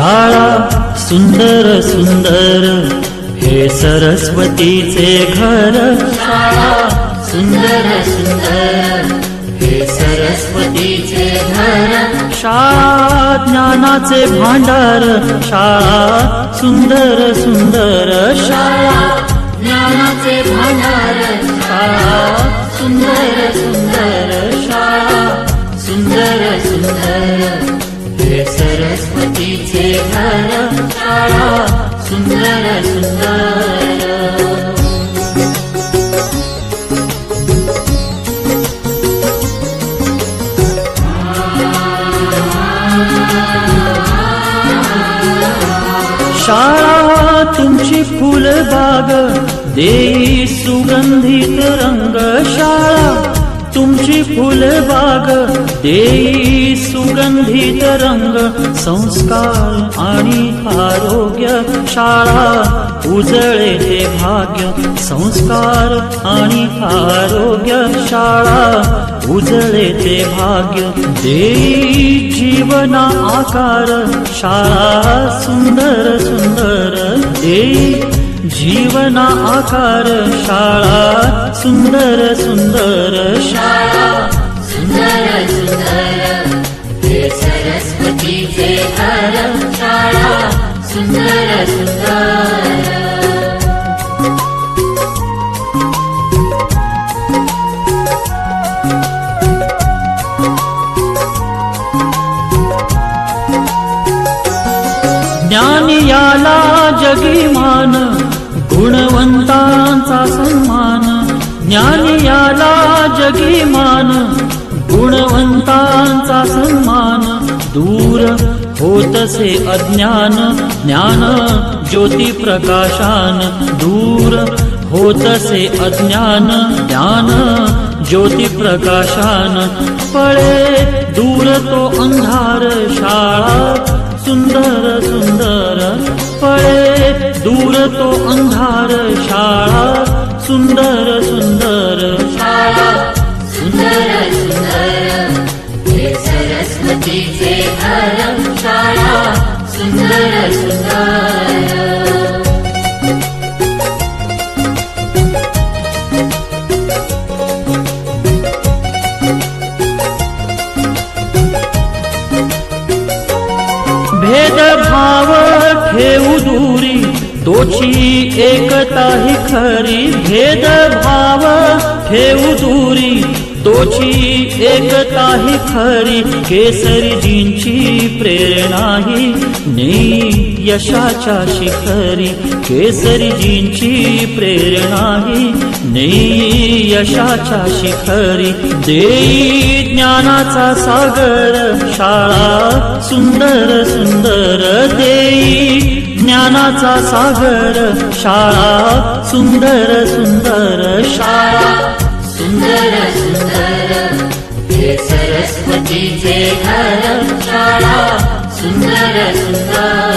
शाळा सुंदर सुंदर हे सरस्वतीचे घर. शाळा सुंदर सुंदर हे सरस्वतीचे घर. शाळा ज्ञानाचे भांडार. शाळा सुंदर सुंदर. शाळा ज्ञानाचे भांडार. शाळा सुंदर सुंदर. शाळा सुंदर सुंदर हे सरस्वतीचे घर. शाळा सुंदर सुंदर. शाळा तुमची फुलबाग देई सुगंधित रंग. शाळा तुमची फुलबाग देई सुगंधित रंग. संस्कार आणि आरोग्य शाळा उजळे ते भाग्य. संस्कार आणि आरोग्य शाळा उजळे ते भाग्य. देई जीवना आकार. शाळा सुंदर सुंदर देई जीवना आकार. शाळा सुंदर सुंदर. शाळा सुंदर सुंदर हे सरस्वतीचे घर. शाळा सुंदर सुंदर. ज्ञान याला जगी मान. गुणवंतांचा सन्मान. ज्ञान याला जगी मान. गुणवंतांचा सन्मान. दूर होतसे अज्ञान. ज्ञान ज्योती प्रकाशान. दूर होतसे अज्ञान. ज्ञान ज्योती प्रकाशान. पळे दूर तो अंधार. शाळा सुंदर सुंदर. पळे दूर तो अंधार. शाळा सुंदर सुंदर. शाळा सुंदर सुंदर हे सरस्वतीचे घर. शाळा सुंदर सुंदर. भेदभाव ठेवू दूरी तोची एकता ही खरी. भेदभाव ठेवू दूरी तोची एकता ही खरी. केसरीजींची प्रेरणा ही नेई यशाच्या शिखरी. केसरीजींची प्रेरणा ही नेई यशाच्या शिखरी. देई ज्ञानाचा सागर. शाळा सुंदर सुंदर देई ज्ञानाचा सागर. शाळा सुंदर सुंदर. शाळा सुंदर सुंदर हे सरस्वतीचे घर. शाळा सुंदर सुंदर.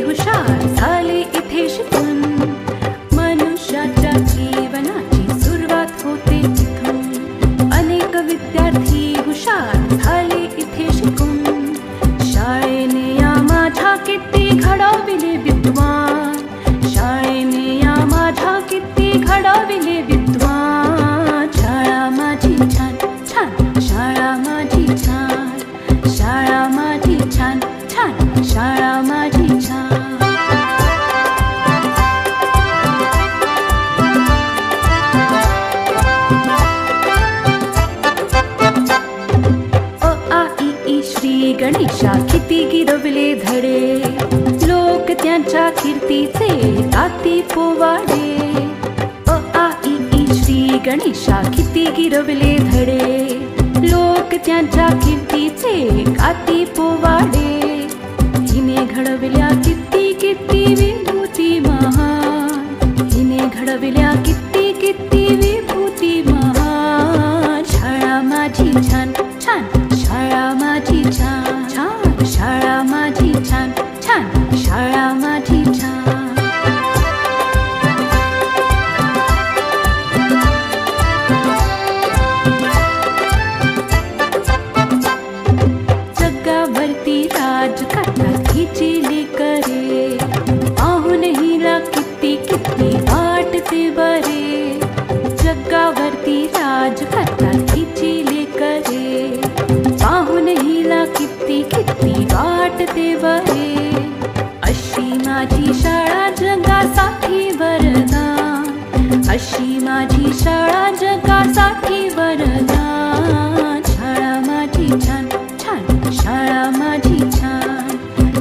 हुशार झाले इथे शिकून. घडविले विद्वान. शाळा माझी छान छान, शाळा माझी छान, शाळा माझी छान छान, शाळा माझी छान. श्री गणेशा किती गिरवले धडे, लोक त्यांच्या कीर्तीचे गाती पोवाडे. अ आ इ ई श्री गणेशा किती गिरवले धडे, लोक त्यांच्या कीर्तीचे गाती पोवाडे. हिने घडविल्या किती किती विभूती महान, हिने घडविल्या किती किती विभूती महान. शाळा माझी छान छान, शाळा माझी छान छान, शाळा माझी छान छान, शाळा माझी छान. जगावरती राज करतात हिची लेकरे, पाहून हिला किती किती वाटते बरे. जगावरती राज करतात हिची लेकरे, पाहून हिला किती किती वाटते बरे. अशी माझी शाळा जगासाठी वरदान, अशी माझी शाळा जगासाठी वरदान.